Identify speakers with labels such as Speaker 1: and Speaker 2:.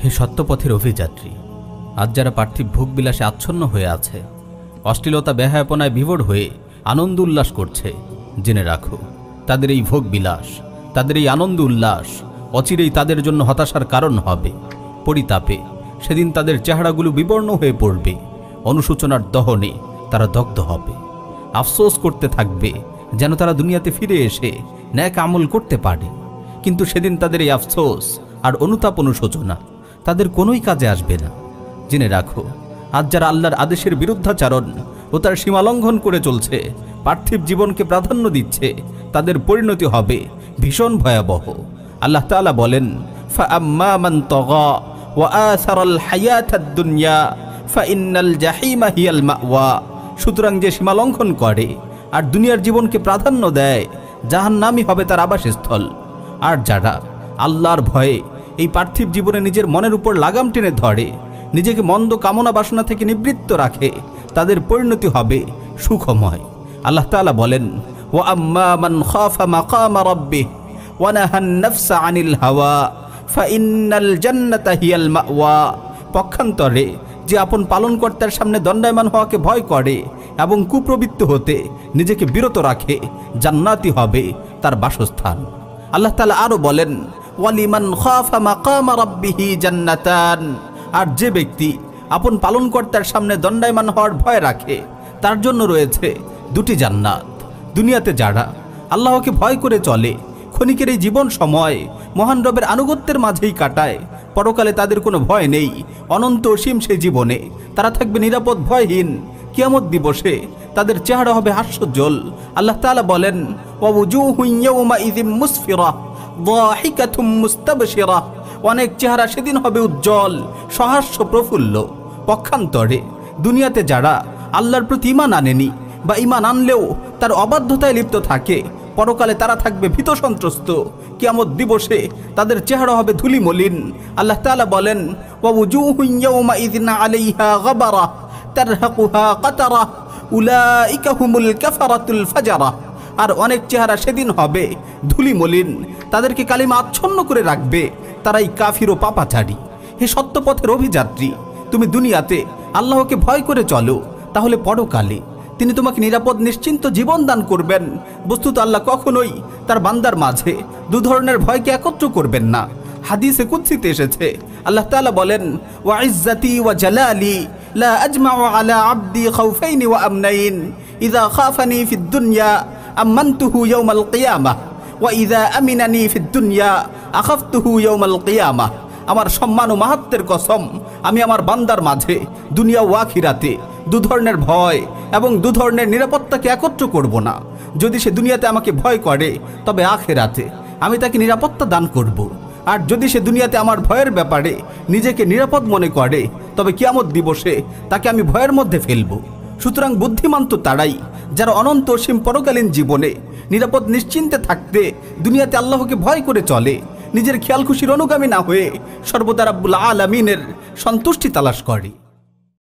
Speaker 1: হে সত্যপথের অভিযাত্রী, আজ যারা পার্থিব ভোগবিলাসে আচ্ছন্ন হয়ে আছে, অশ্লীলতা বেহায়াপনায় বিভোর হয়ে আনন্দ উল্লাস করছে, জেনে রাখো তাদের এই ভোগবিলাস, তাদের এই আনন্দ উল্লাস অচিরেই তাদের জন্য হতাশার কারণ হবে। পরিতাপে সেদিন তাদের চেহারাগুলো বিবর্ণ হয়ে পড়বে, অনুশোচনার দহনে তারা দগ্ধ হবে। আফসোস করতে থাকবে যেন তারা দুনিয়াতে ফিরে এসে ন্যাক আমল করতে পারে। কিন্তু সেদিন তাদের এই আফসোস আর অনুতাপ অনুশোচনা তাদের কোনোই কাজে আসবে না। জেনে রাখো, আজ যারা আল্লাহর আদেশের বিরুদ্ধাচারণ ও তার সীমালঙ্ঘন করে চলছে, পার্থিব জীবনকে প্রাধান্য দিচ্ছে, তাদের পরিণতি হবে ভীষণ ভয়াবহ। আল্লাহ তাআলা বলেন, ফাআম্মা মান তাগা ওয়া আসারাল হায়াতাদ দুনিয়া ফাইন্নাল জাহিমা হিয়াল মাওয়া। সুতরাং যে সীমালঙ্ঘন করে আর দুনিয়ার জীবনকে প্রাধান্য দেয়, জাহান্নামই হবে তার আবাসস্থল। আর যারা আল্লাহর ভয়ে এই পার্থিব জীবনে নিজের মনের উপর লাগাম টেনে ধরে, নিজেকে মন্দ কামনা বাসনা থেকে নিবৃত্ত রাখে, তাদের পরিণতি হবে সুখময়। আল্লাহ তাআলা বলেন, ওয়া আম্মা মান খাফা মাকামা রাব্বিহি ওয়া নাহান নাফসা আনিল হাওয়া ফাইন্নাল জান্নাতা হিয়াল মাওয়া। পক্ষান্তরে যে আপন পালনকর্তার সামনে দণ্ডায়মান হওয়াকে ভয় করে এবং কুপ্রবৃত্ত হতে নিজেকে বিরত রাখে, জান্নাতই হবে তার বাসস্থান। আল্লাহ তাআলা আরো বলেন, ওয়ালিমান খাফা মাকামা রাব্বিহি জান্নাতান। আর যে ব্যক্তি আপন পালনকর্তার সামনে দণ্ডায়মান হওয়ার ভয় রাখে, তার জন্য রয়েছে দুটি জান্নাত। দুনিয়াতে যারা আল্লাহকে ভয় করে চলে, ক্ষণিকের এই জীবন সময় মহান রবের আনুগত্যের মাঝেই কাটায়, পরকালে তাদের কোনো ভয় নেই। অনন্ত অসীম সেই জীবনে তারা থাকবে নিরাপদ, ভয়হীন। কিয়ামত দিবসে তাদের চেহারা হবে হাস্যোজ্জ্বল। আল্লাহ তাআলা বলেন, ওয়াউজুহু ইয়াওমাইযিম মুসফিরা যাহিকাতুম মুস্তাবশিরা। অনেক চেহারা সেদিন হবে উজ্জ্বল, সহাস্য, প্রফুল্ল। পক্ষান্তরে দুনিয়াতে যারা আল্লাহর প্রতি ঈমান আনেনি বা ঈমান আনলেও তার অবাধ্যতায় লিপ্ত থাকে, পরকালে তারা থাকবে ভীত সন্ত্রস্ত। কিয়ামত দিবসে তাদের চেহারা হবে ধুলিমলিন। আল্লাহ তাআলা বলেন, ওয়াউজুহু ইয়াওমাইযিন আলাইহা গাবারা তারহাকুহা কাতারা উলাইকা হুমুল কাফারাতুল ফাজারা। আর অনেক চেহারা সেদিন হবে ধুলিমলিন, তাদেরকে কালিমা আচ্ছন্ন করে রাখবে, তারাই কাফির ও পাপাচারী। হে সত্যপথের অভিযাত্রী, তুমি দুনিয়াতে আল্লাহকে ভয় করে চলো, তাহলে পরকালে তিনি তোমাকে নিরাপদ নিশ্চিন্ত জীবন দান করবেন। বস্তুত আল্লাহ কখনোই তার বান্দার মাঝে দু ধরনের ভয়কে একত্র করবেন না। হাদিসে কুদসিতে এসেছে, আল্লাহ তাআলা বলেন, ওয়া ইজ্জাতি ওয়া জালালি লা আজমাউ আলা আবদি খাউফাইন ওয়া আমনাইন ইযা খাফানি ফিদ দুনিয়া আমানতুহু ইয়াওমাল কিয়ামাহ ওয়া ইযা আমিনানি ফিদ দুনিয়া আখাফতুহু ইয়াওমাল কিয়ামাহ। আমার সম্মান ও মাহাত্ম্যের কসম, আমি আমার বান্দার মাঝে দুনিয়া ও আখিরাতে দু ধরনের ভয় এবং দু ধরনের নিরাপত্তাকে একত্র করব না। যদি সে দুনিয়াতে আমাকে ভয় করে, তবে আখিরাতে আমি তাকে নিরাপত্তা দান করব। আর যদি সে দুনিয়াতে আমার ভয়ের ব্যাপারে নিজেকে নিরাপদ মনে করে, তবে কিয়ামত দিবসে তাকে আমি ভয়ের মধ্যে ফেলব। সুতরাং বুদ্ধিমান তো তারাই যারা অনন্ত অসীম পরকালীন জীবনে নিরাপদ নিশ্চিন্তে থাকতে দুনিয়াতে আল্লাহকে ভয় করে চলে, নিজের খেয়াল খুশির অনুগামী না হয়ে সর্বদা রাব্বুল আলামিনের সন্তুষ্টি তালাশ করে।